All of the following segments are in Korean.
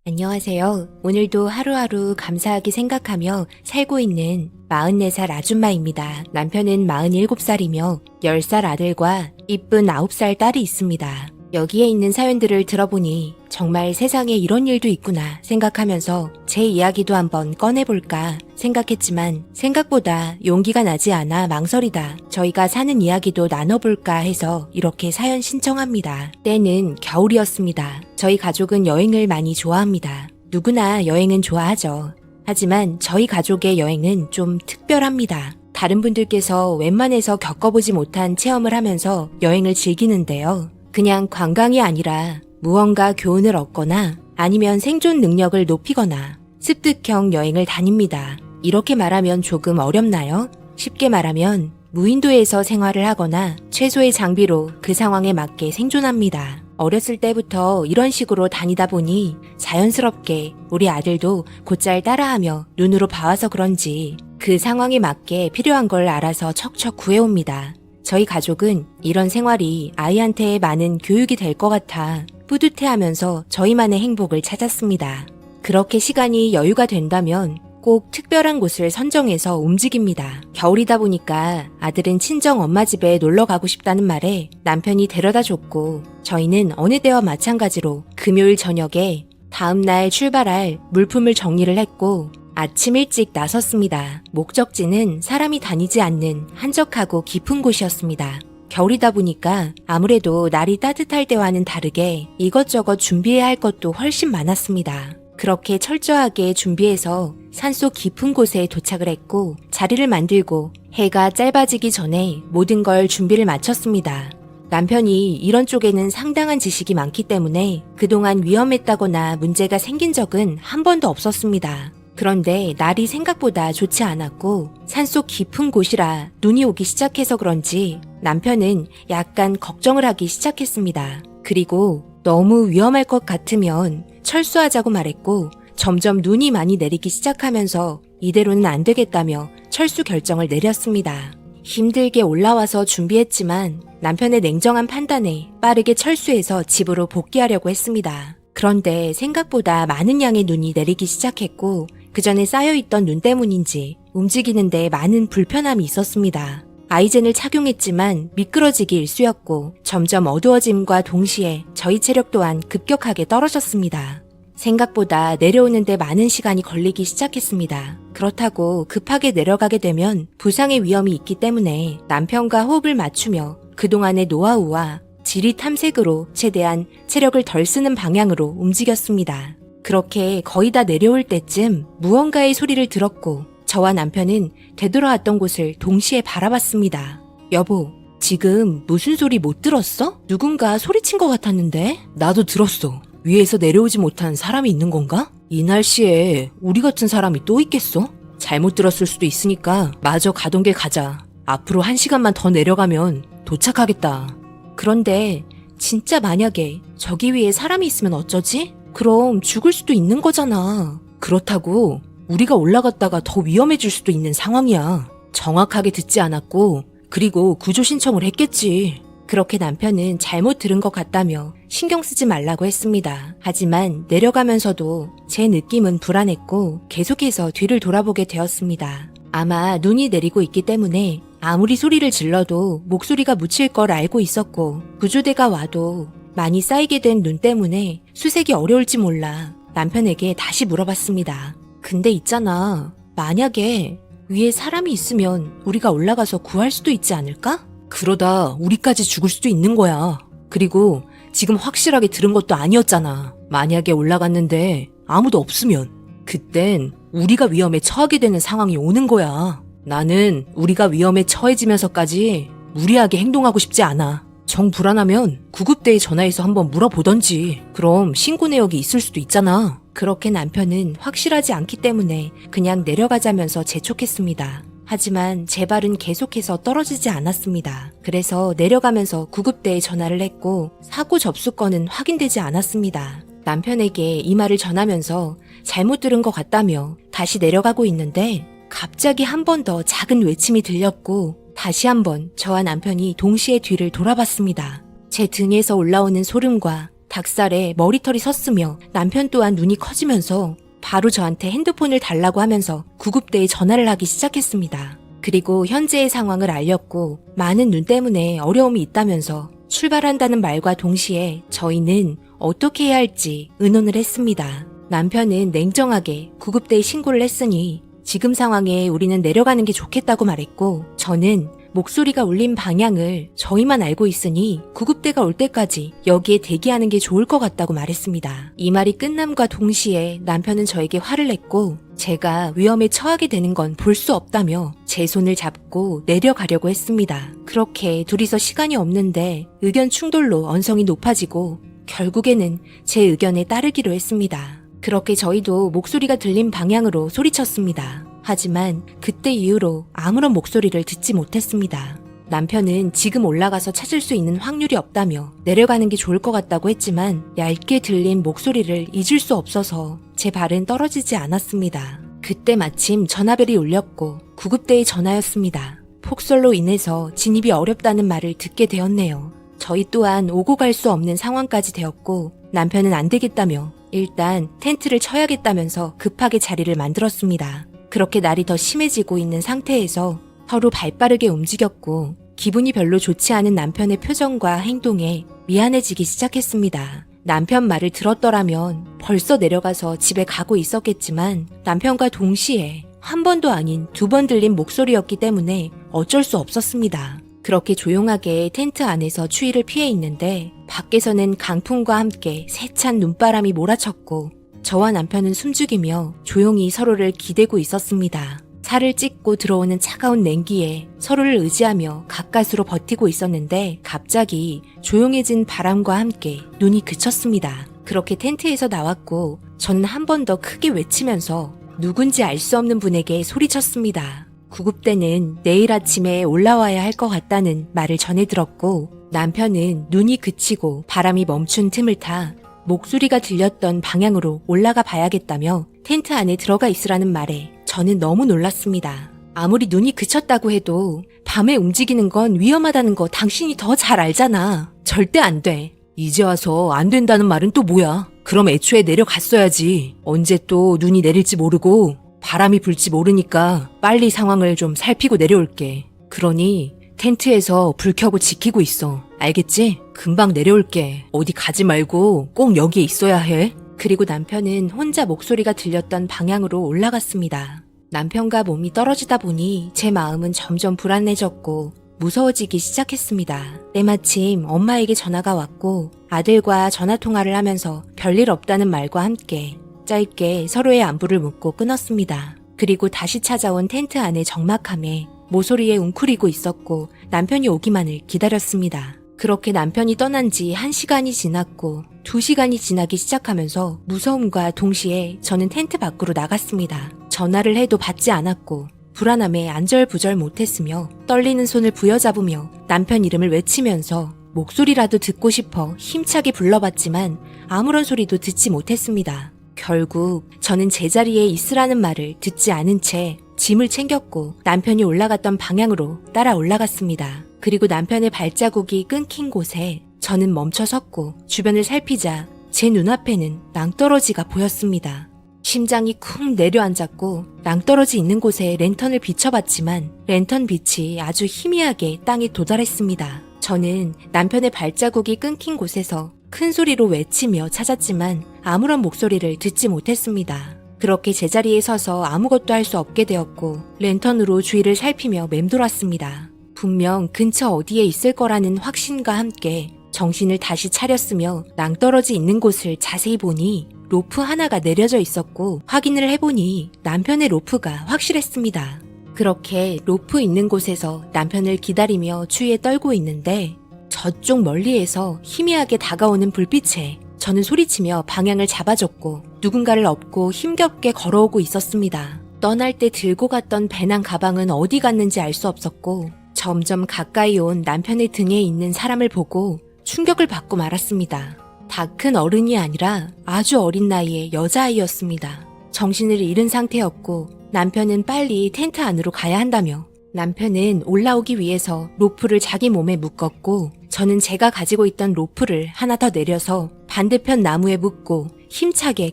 안녕하세요. 오늘도 하루하루 감사하게 생각하며 살고 있는 44살 아줌마입니다. 남편은 47살이며 10살 아들과 이쁜 9살 딸이 있습니다. 여기에 있는 사연들을 들어보니 정말 세상에 이런 일도 있구나 생각하면서 제 이야기도 한번 꺼내볼까 생각했지만 생각보다 용기가 나지 않아 망설이다 저희가 사는 이야기도 나눠볼까 해서 이렇게 사연 신청합니다. 때는 겨울이었습니다. 저희 가족은 여행을 많이 좋아합니다. 누구나 여행은 좋아하죠. 하지만 저희 가족의 여행은 좀 특별합니다. 다른 분들께서 웬만해서 겪어보지 못한 체험을 하면서 여행을 즐기는데요. 그냥 관광이 아니라 무언가 교훈을 얻거나 아니면 생존 능력을 높이거나 습득형 여행을 다닙니다. 이렇게 말하면 조금 어렵나요? 쉽게 말하면 무인도에서 생활을 하거나 최소의 장비로 그 상황에 맞게 생존합니다. 어렸을 때부터 이런 식으로 다니다 보니 자연스럽게 우리 아들도 곧잘 따라하며 눈으로 봐와서 그런지 그 상황에 맞게 필요한 걸 알아서 척척 구해옵니다. 저희 가족은 이런 생활이 아이한테 많은 교육이 될 것 같아 뿌듯해하면서 저희만의 행복을 찾았습니다. 그렇게 시간이 여유가 된다면 꼭 특별한 곳을 선정해서 움직입니다. 겨울이다 보니까 아들은 친정 엄마 집에 놀러 가고 싶다는 말에 남편이 데려다 줬고 저희는 어느 때와 마찬가지로 금요일 저녁에 다음날 출발할 물품을 정리를 했고 아침 일찍 나섰습니다. 목적지는 사람이 다니지 않는 한적하고 깊은 곳이었습니다. 겨울이다 보니까 아무래도 날이 따뜻할 때와는 다르게 이것저것 준비해야 할 것도 훨씬 많았습니다. 그렇게 철저하게 준비해서 산속 깊은 곳에 도착을 했고 자리를 만들고 해가 짧아지기 전에 모든 걸 준비를 마쳤습니다. 남편이 이런 쪽에는 상당한 지식이 많기 때문에 그동안 위험했다거나 문제가 생긴 적은 한 번도 없었습니다. 그런데 날이 생각보다 좋지 않았고 산속 깊은 곳이라 눈이 오기 시작해서 그런지 남편은 약간 걱정을 하기 시작했습니다. 그리고 너무 위험할 것 같으면 철수하자고 말했고 점점 눈이 많이 내리기 시작하면서 이대로는 안 되겠다며 철수 결정을 내렸습니다. 힘들게 올라와서 준비했지만 남편의 냉정한 판단에 빠르게 철수해서 집으로 복귀하려고 했습니다. 그런데 생각보다 많은 양의 눈이 내리기 시작했고 그 전에 쌓여있던 눈 때문인지 움직이는데 많은 불편함이 있었습니다. 아이젠을 착용했지만 미끄러지기 일쑤였고 점점 어두워짐과 동시에 저희 체력 또한 급격하게 떨어졌습니다. 생각보다 내려오는데 많은 시간이 걸리기 시작했습니다. 그렇다고 급하게 내려가게 되면 부상의 위험이 있기 때문에 남편과 호흡을 맞추며 그동안의 노하우와 지리 탐색으로 최대한 체력을 덜 쓰는 방향으로 움직였습니다. 그렇게 거의 다 내려올 때쯤 무언가의 소리를 들었고 저와 남편은 되돌아왔던 곳을 동시에 바라봤습니다. 여보, 지금 무슨 소리 못 들었어? 누군가 소리친 것 같았는데? 나도 들었어. 위에서 내려오지 못한 사람이 있는 건가? 이 날씨에 우리 같은 사람이 또 있겠어? 잘못 들었을 수도 있으니까 마저 가던 길 가자. 앞으로 1시간만 더 내려가면 도착하겠다. 그런데 진짜 만약에 저기 위에 사람이 있으면 어쩌지? 그럼 죽을 수도 있는 거잖아. 그렇다고 우리가 올라갔다가 더 위험해질 수도 있는 상황이야. 정확하게 듣지 않았고 그리고 구조 신청을 했겠지. 그렇게 남편은 잘못 들은 것 같다며 신경 쓰지 말라고 했습니다. 하지만 내려가면서도 제 느낌은 불안했고 계속해서 뒤를 돌아보게 되었습니다. 아마 눈이 내리고 있기 때문에 아무리 소리를 질러도 목소리가 묻힐 걸 알고 있었고 구조대가 와도 많이 쌓이게 된 눈 때문에 수색이 어려울지 몰라 남편에게 다시 물어봤습니다. 근데 있잖아, 만약에 위에 사람이 있으면 우리가 올라가서 구할 수도 있지 않을까? 그러다 우리까지 죽을 수도 있는 거야. 그리고 지금 확실하게 들은 것도 아니었잖아. 만약에 올라갔는데 아무도 없으면 그땐 우리가 위험에 처하게 되는 상황이 오는 거야. 나는 우리가 위험에 처해지면서까지 무리하게 행동하고 싶지 않아. 정 불안하면 구급대에 전화해서 한번 물어보던지. 그럼 신고 내역이 있을 수도 있잖아. 그렇게 남편은 확실하지 않기 때문에 그냥 내려가자면서 재촉했습니다. 하지만 제 발은 계속해서 떨어지지 않았습니다. 그래서 내려가면서 구급대에 전화를 했고 사고 접수건은 확인되지 않았습니다. 남편에게 이 말을 전하면서 잘못 들은 것 같다며 다시 내려가고 있는데 갑자기 한 번 더 작은 외침이 들렸고 다시 한번 저와 남편이 동시에 뒤를 돌아봤습니다. 제 등에서 올라오는 소름과 닭살에 머리털이 섰으며 남편 또한 눈이 커지면서 바로 저한테 핸드폰을 달라고 하면서 구급대에 전화를 하기 시작했습니다. 그리고 현재의 상황을 알렸고 많은 눈 때문에 어려움이 있다면서 출발한다는 말과 동시에 저희는 어떻게 해야 할지 의논을 했습니다. 남편은 냉정하게 구급대에 신고를 했으니 지금 상황에 우리는 내려가는 게 좋겠다고 말했고, 저는 목소리가 울린 방향을 저희만 알고 있으니 구급대가 올 때까지 여기에 대기하는 게 좋을 것 같다고 말했습니다. 이 말이 끝남과 동시에 남편은 저에게 화를 냈고 제가 위험에 처하게 되는 건 볼 수 없다며 제 손을 잡고 내려가려고 했습니다. 그렇게 둘이서 시간이 없는데 의견 충돌로 언성이 높아지고 결국에는 제 의견에 따르기로 했습니다. 그렇게 저희도 목소리가 들린 방향으로 소리쳤습니다. 하지만 그때 이후로 아무런 목소리를 듣지 못했습니다. 남편은 지금 올라가서 찾을 수 있는 확률이 없다며 내려가는 게 좋을 것 같다고 했지만 얇게 들린 목소리를 잊을 수 없어서 제 발은 떨어지지 않았습니다. 그때 마침 전화벨이 울렸고 구급대의 전화였습니다. 폭설로 인해서 진입이 어렵다는 말을 듣게 되었네요. 저희 또한 오고 갈 수 없는 상황까지 되었고 남편은 안 되겠다며 일단 텐트를 쳐야겠다면서 급하게 자리를 만들었습니다. 그렇게 날이 더 심해지고 있는 상태에서 서로 발빠르게 움직였고 기분이 별로 좋지 않은 남편의 표정과 행동에 미안해지기 시작했습니다. 남편 말을 들었더라면 벌써 내려가서 집에 가고 있었겠지만 남편과 동시에 한 번도 아닌 2번 들린 목소리였기 때문에 어쩔 수 없었습니다. 그렇게 조용하게 텐트 안에서 추위를 피해 있는데 밖에서는 강풍과 함께 세찬 눈바람이 몰아쳤고 저와 남편은 숨죽이며 조용히 서로를 기대고 있었습니다. 살을 찢고 들어오는 차가운 냉기에 서로를 의지하며 가까스로 버티고 있었는데 갑자기 조용해진 바람과 함께 눈이 그쳤습니다. 그렇게 텐트에서 나왔고 저는 한 번 더 크게 외치면서 누군지 알 수 없는 분에게 소리쳤습니다. 구급대는 내일 아침에 올라와야 할 것 같다는 말을 전해 들었고 남편은 눈이 그치고 바람이 멈춘 틈을 타 목소리가 들렸던 방향으로 올라가 봐야겠다며 텐트 안에 들어가 있으라는 말에 저는 너무 놀랐습니다. 아무리 눈이 그쳤다고 해도 밤에 움직이는 건 위험하다는 거 당신이 더 잘 알잖아. 절대 안 돼. 이제 와서 안 된다는 말은 또 뭐야? 그럼 애초에 내려갔어야지. 언제 또 눈이 내릴지 모르고 바람이 불지 모르니까 빨리 상황을 좀 살피고 내려올게. 그러니 텐트에서 불 켜고 지키고 있어. 알겠지? 금방 내려올게. 어디 가지 말고 꼭 여기에 있어야 해. 그리고 남편은 혼자 목소리가 들렸던 방향으로 올라갔습니다. 남편과 몸이 떨어지다 보니 제 마음은 점점 불안해졌고 무서워지기 시작했습니다. 때마침 엄마에게 전화가 왔고 아들과 전화통화를 하면서 별일 없다는 말과 함께 짧게 서로의 안부를 묻고 끊었습니다. 그리고 다시 찾아온 텐트 안의 적막함에 모서리에 웅크리고 있었고 남편이 오기만을 기다렸습니다. 그렇게 남편이 떠난 지 1시간이 지났고 2시간이 지나기 시작하면서 무서움과 동시에 저는 텐트 밖으로 나갔습니다. 전화를 해도 받지 않았고 불안함에 안절부절 못했으며 떨리는 손을 부여잡으며 남편 이름을 외치면서 목소리라도 듣고 싶어 힘차게 불러봤지만 아무런 소리도 듣지 못했습니다. 결국 저는 제자리에 있으라는 말을 듣지 않은 채 짐을 챙겼고 남편이 올라갔던 방향으로 따라 올라갔습니다. 그리고 남편의 발자국이 끊긴 곳에 저는 멈춰 섰고 주변을 살피자 제 눈앞에는 낭떠러지가 보였습니다. 심장이 쿵 내려앉았고 낭떠러지 있는 곳에 랜턴을 비춰봤지만 랜턴 빛이 아주 희미하게 땅에 도달했습니다. 저는 남편의 발자국이 끊긴 곳에서 큰 소리로 외치며 찾았지만 아무런 목소리를 듣지 못했습니다. 그렇게 제자리에 서서 아무것도 할 수 없게 되었고 랜턴으로 주위를 살피며 맴돌았습니다. 분명 근처 어디에 있을 거라는 확신과 함께 정신을 다시 차렸으며 낭떠러지 있는 곳을 자세히 보니 로프 하나가 내려져 있었고 확인을 해보니 남편의 로프가 확실했습니다. 그렇게 로프 있는 곳에서 남편을 기다리며 추위에 떨고 있는데 저쪽 멀리에서 희미하게 다가오는 불빛에 저는 소리치며 방향을 잡아줬고 누군가를 업고 힘겹게 걸어오고 있었습니다. 떠날 때 들고 갔던 배낭 가방은 어디 갔는지 알 수 없었고 점점 가까이 온 남편의 등에 있는 사람을 보고 충격을 받고 말았습니다. 다 큰 어른이 아니라 아주 어린 나이의 여자아이였습니다. 정신을 잃은 상태였고 남편은 빨리 텐트 안으로 가야 한다며 남편은 올라오기 위해서 로프를 자기 몸에 묶었고 저는 제가 가지고 있던 로프를 하나 더 내려서 반대편 나무에 묶고 힘차게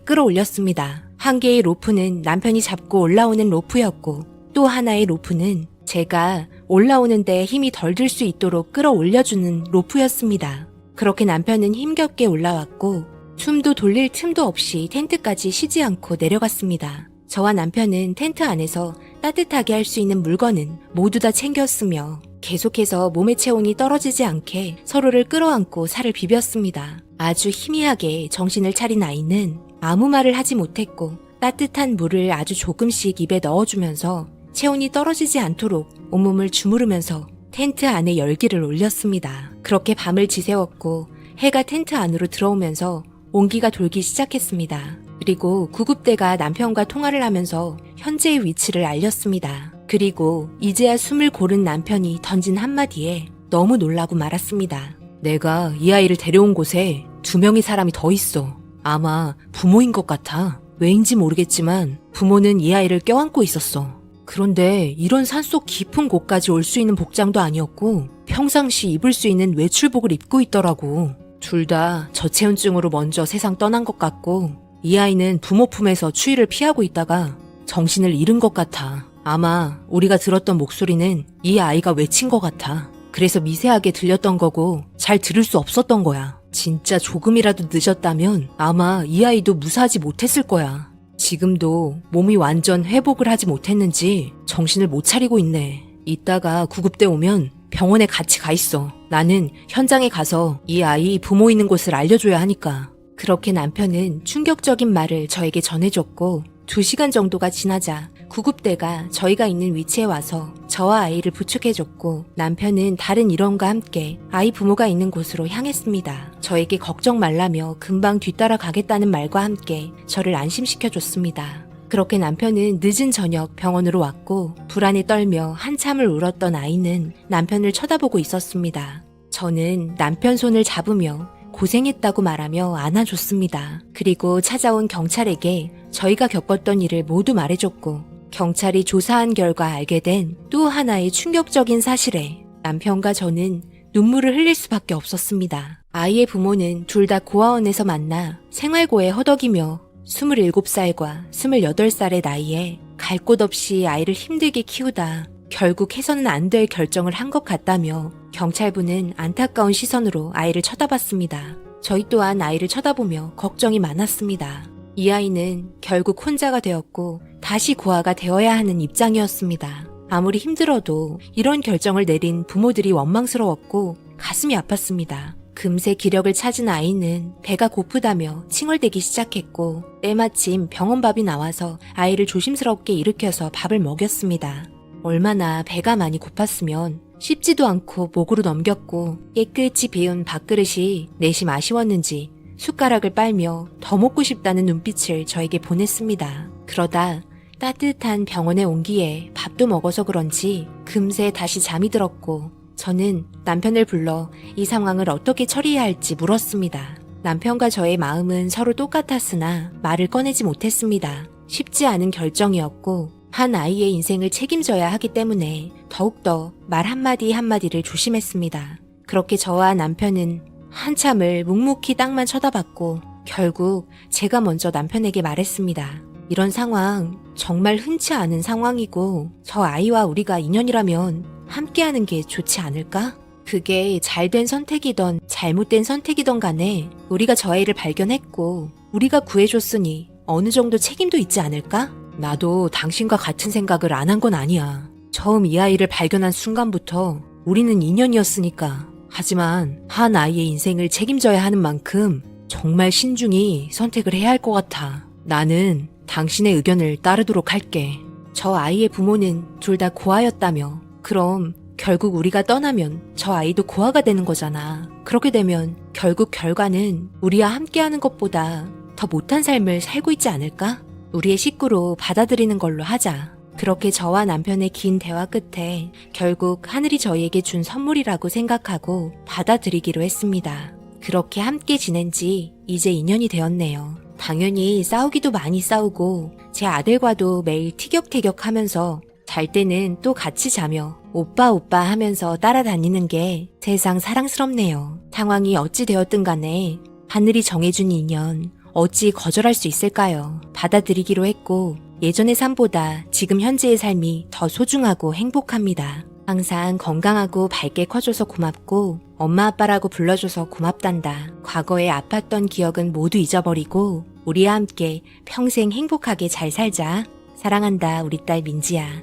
끌어올렸습니다. 한 개의 로프는 남편이 잡고 올라오는 로프였고 또 하나의 로프는 제가 올라오는데 힘이 덜 들 수 있도록 끌어올려주는 로프였습니다. 그렇게 남편은 힘겹게 올라왔고 숨도 돌릴 틈도 없이 텐트까지 쉬지 않고 내려갔습니다. 저와 남편은 텐트 안에서 따뜻하게 할 수 있는 물건은 모두 다 챙겼으며 계속해서 몸의 체온이 떨어지지 않게 서로를 끌어안고 살을 비볐습니다. 아주 희미하게 정신을 차린 아이는 아무 말을 하지 못했고 따뜻한 물을 아주 조금씩 입에 넣어주면서 체온이 떨어지지 않도록 온몸을 주무르면서 텐트 안에 열기를 올렸습니다. 그렇게 밤을 지새웠고 해가 텐트 안으로 들어오면서 온기가 돌기 시작했습니다. 그리고 구급대가 남편과 통화를 하면서 현재의 위치를 알렸습니다. 그리고 이제야 숨을 고른 남편이 던진 한마디에 너무 놀라고 말았습니다. 내가 이 아이를 데려온 곳에 2명의 사람이 더 있어. 아마 부모인 것 같아. 왜인지 모르겠지만 부모는 이 아이를 껴안고 있었어. 그런데 이런 산속 깊은 곳까지 올 수 있는 복장도 아니었고 평상시 입을 수 있는 외출복을 입고 있더라고. 둘 다 저체온증으로 먼저 세상 떠난 것 같고 이 아이는 부모 품에서 추위를 피하고 있다가 정신을 잃은 것 같아. 아마 우리가 들었던 목소리는 이 아이가 외친 것 같아. 그래서 미세하게 들렸던 거고 잘 들을 수 없었던 거야. 진짜 조금이라도 늦었다면 아마 이 아이도 무사하지 못했을 거야. 지금도 몸이 완전 회복을 하지 못했는지 정신을 못 차리고 있네. 이따가 구급대 오면 병원에 같이 가 있어. 나는 현장에 가서 이 아이 부모 있는 곳을 알려줘야 하니까. 그렇게 남편은 충격적인 말을 저에게 전해줬고 2시간 정도가 지나자 구급대가 저희가 있는 위치에 와서 저와 아이를 부축해줬고 남편은 다른 일원과 함께 아이 부모가 있는 곳으로 향했습니다. 저에게 걱정 말라며 금방 뒤따라 가겠다는 말과 함께 저를 안심시켜줬습니다. 그렇게 남편은 늦은 저녁 병원으로 왔고 불안에 떨며 한참을 울었던 아이는 남편을 쳐다보고 있었습니다. 저는 남편 손을 잡으며 고생했다고 말하며 안아줬습니다. 그리고 찾아온 경찰에게 저희가 겪었던 일을 모두 말해줬고 경찰이 조사한 결과 알게 된 또 하나의 충격적인 사실에 남편과 저는 눈물을 흘릴 수밖에 없었습니다. 아이의 부모는 둘 다 고아원에서 만나 생활고에 허덕이며 27살과 28살의 나이에 갈 곳 없이 아이를 힘들게 키우다 결국 해서는 안 될 결정을 한 것 같다며 경찰부는 안타까운 시선으로 아이를 쳐다봤습니다. 저희 또한 아이를 쳐다보며 걱정이 많았습니다. 이 아이는 결국 혼자가 되었고 다시 고아가 되어야 하는 입장이었습니다. 아무리 힘들어도 이런 결정을 내린 부모들이 원망스러웠고 가슴이 아팠습니다. 금세 기력을 찾은 아이는 배가 고프다며 칭얼대기 시작했고 때마침 병원밥이 나와서 아이를 조심스럽게 일으켜서 밥을 먹였습니다. 얼마나 배가 많이 고팠으면 씹지도 않고 목으로 넘겼고 깨끗이 비운 밥그릇이 내심 아쉬웠는지 숟가락을 빨며 더 먹고 싶다는 눈빛을 저에게 보냈습니다. 그러다 따뜻한 병원의 온기에 밥도 먹어서 그런지 금세 다시 잠이 들었고 저는 남편을 불러 이 상황을 어떻게 처리해야 할지 물었습니다. 남편과 저의 마음은 서로 똑같았으나 말을 꺼내지 못했습니다. 쉽지 않은 결정이었고 한 아이의 인생을 책임져야 하기 때문에 더욱더 말 한마디 한마디를 조심했습니다. 그렇게 저와 남편은 한참을 묵묵히 땅만 쳐다봤고 결국 제가 먼저 남편에게 말했습니다. 이런 상황 정말 흔치 않은 상황이고 저 아이와 우리가 인연이라면 함께하는 게 좋지 않을까? 그게 잘된 선택이던 잘못된 선택이던 간에 우리가 저 아이를 발견했고 우리가 구해줬으니 어느 정도 책임도 있지 않을까? 나도 당신과 같은 생각을 안 한 건 아니야. 처음 이 아이를 발견한 순간부터 우리는 인연이었으니까. 하지만 한 아이의 인생을 책임져야 하는 만큼 정말 신중히 선택을 해야 할 것 같아. 나는 당신의 의견을 따르도록 할게. 저 아이의 부모는 둘 다 고아였다며. 그럼 결국 우리가 떠나면 저 아이도 고아가 되는 거잖아. 그렇게 되면 결국 결과는 우리와 함께하는 것보다 더 못한 삶을 살고 있지 않을까? 우리의 식구로 받아들이는 걸로 하자. 그렇게 저와 남편의 긴 대화 끝에 결국 하늘이 저희에게 준 선물이라고 생각하고 받아들이기로 했습니다. 그렇게 함께 지낸 지 이제 2년이 되었네요. 당연히 싸우기도 많이 싸우고 제 아들과도 매일 티격태격하면서 잘 때는 또 같이 자며 오빠 오빠 하면서 따라다니는 게 세상 사랑스럽네요. 상황이 어찌 되었든 간에 하늘이 정해준 인연, 어찌 거절할 수 있을까요? 받아들이기로 했고, 예전의 삶보다 지금 현재의 삶이 더 소중하고 행복합니다. 항상 건강하고 밝게 커줘서 고맙고, 엄마 아빠라고 불러줘서 고맙단다. 과거에 아팠던 기억은 모두 잊어버리고, 우리와 함께 평생 행복하게 잘 살자. 사랑한다, 우리 딸 민지야.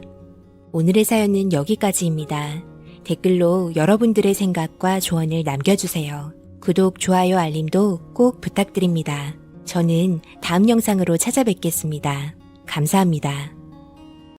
오늘의 사연은 여기까지입니다. 댓글로 여러분들의 생각과 조언을 남겨주세요. 구독, 좋아요, 알림도 꼭 부탁드립니다. 저는 다음 영상으로 찾아뵙겠습니다. 감사합니다.